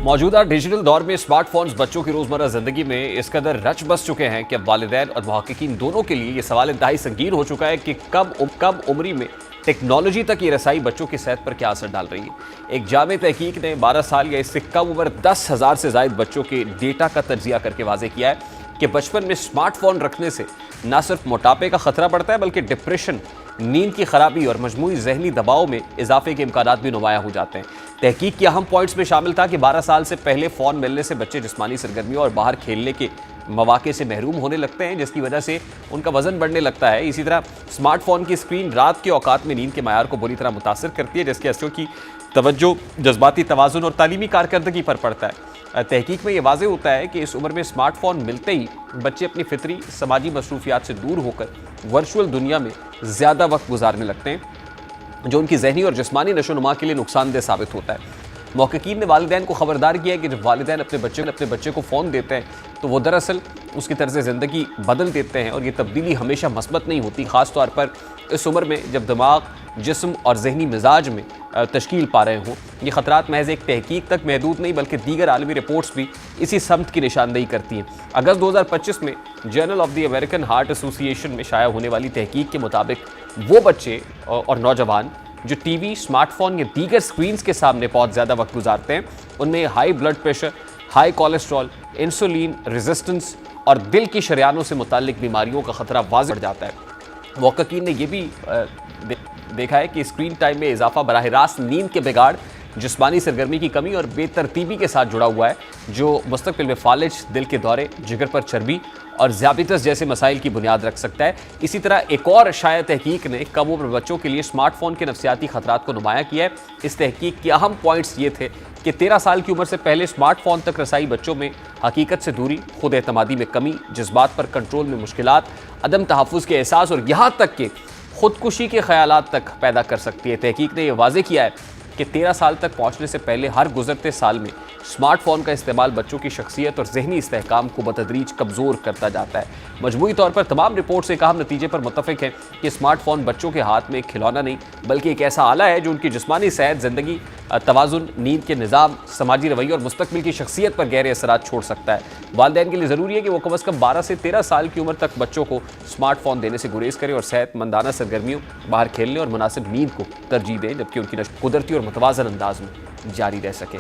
मौजूदा डिजिटल दौर में स्मार्टफोन्स बच्चों की रोजमर्रा जिंदगी में इस कदर रच बस चुके हैं कि अब वालिदैन और मुहक्किकीन दोनों के लिए ये सवाल इंतहाई संगीन हो चुका है कि कब उम्री में टेक्नोलॉजी तक ये रसाई बच्चों की सेहत पर क्या असर डाल रही है। एक जामे तहकीक ने 12 साल या इससे कम उम्र 10,000 से ज्यादा बच्चों के डेटा का तज्जिया करके वाजे किया है कि बचपन में स्मार्टफोन रखने से न सिर्फ मोटापे का खतरा बढ़ता है बल्कि डिप्रेशन, नींद की खराबी और मजमूई जहनी दबाव में इजाफे के इम्कानात भी नुमाया हो जाते हैं। तहकीक के अहम पॉइंट्स में शामिल था कि 12 साल से पहले फ़ोन मिलने से बच्चे जिस्मानी सरगर्मियों और बाहर खेलने के मौके से महरूम होने लगते हैं, जिसकी वजह से उनका वजन बढ़ने लगता है। इसी तरह स्मार्टफोन की स्क्रीन रात के औकात में नींद के मायार को बुरी तरह मुतासर करती है, जिसके असरों की तवज्जो, जज्बाती तवाज़ुन और तालीमी कारकर्दगी पर पड़ता है। तहकीक में ये वाज़ेह होता है कि इस उम्र में स्मार्टफोन मिलते ही बच्चे अपनी फितरी समाजी मसरूफियात से दूर होकर वर्चुअल दुनिया में ज़्यादा वक्त गुजारने लगते हैं, जो उनकी जहनी और जिस्मानी नशोनुमा के लिए नुकसानदेह साबित होता है। मुहक्किकीन ने वालिदैन को खबरदार किया है कि जब वालिदैन अपने बच्चे को फ़ोन देते हैं तो वो दरअसल उसकी तर्ज़ ज़िंदगी बदल देते हैं और ये तब्दीली हमेशा मस्बत नहीं होती, ख़ास तौर पर इस उम्र में जब दिमाग, जिस्म और जहनी मिजाज में तश्कील पा रहे हों। ये ख़तरात महज एक तहकीक तक महदूद नहीं बल्कि दीगर आलमी रिपोर्ट्स भी इसी समत की निशानदेही करती हैं। अगस्त 2025 में journal of the American heart association में शाया होने वाली तहकीक के मुताबिक वो बच्चे और नौजवान जो टीवी, स्मार्टफोन या दीगर स्क्रीन्स के सामने बहुत ज़्यादा वक्त गुजारते हैं, उनमें high blood pressure, high cholesterol, insulin resistance और दिल की शरियानों से मुताल्लिक बीमारियों का खतरा वाज़ेह बढ़ जाता है। मुहक्किकीन ने यह भी देखा है कि स्क्रीन टाइम में इजाफा बराह रास्त नींद के बिगाड़, जिस्मानी सरगर्मी की कमी और बेतरतीबी के साथ जुड़ा हुआ है, जो मुस्तकबिल में फालिज, दिल के दौरे, जिगर पर चर्बी और ज़ियाबतीस जैसे मसाइल की बुनियाद रख सकता है। इसी तरह एक और शायद तहकीक ने कम उम्र बच्चों के लिए स्मार्टफोन के नफ्सियाती खतरात को नुमाया किया है। इस तहकीक के अहम पॉइंट्स ये थे कि 13 साल की उम्र से पहले स्मार्टफोन तक रसाई बच्चों में हकीकत से दूरी, खुद एतमादी में कमी, जज्बात पर कंट्रोल में मुश्किलात, अदम तहफ़्फ़ुज़ के एहसास और यहाँ तक कि खुदकुशी के ख्यालात तक पैदा कर सकती है। तहकीक ने यह वाज़ेह किया है कि 13 साल तक पहुँचने से पहले हर गुजरते साल में स्मार्टफोन का इस्तेमाल बच्चों की शख्सियत और जहनी इस्तेहकाम को बतदरीज कमज़ोर करता जाता है। मजमूई तौर पर तमाम रिपोर्ट्स एक अहम नतीजे पर मुत्तफ़िक हैं कि स्मार्टफोन बच्चों के हाथ में एक खिलौना नहीं बल्कि एक ऐसा आला है जो उनकी जिस्मानी सेहत, ज़िंदगी, तवाज़ुन, नींद के निज़ाम, समाजी रवैये और मुस्तकबिल की शख्सियत पर गहरे असरात छोड़ सकता है। वालिदैन के लिए ज़रूरी है कि वो कम अज़ कम 12 से 13 साल की उम्र तक बच्चों को स्मार्टफोन देने से गुरेज करें और सेहतमंदाना सरगर्मियों, बाहर खेलने और मुनासिब नींद को तरजीह दें, जबकि उनकी नस्ल कुदरती और मुतवाज़न अंदाज में जारी रह सके।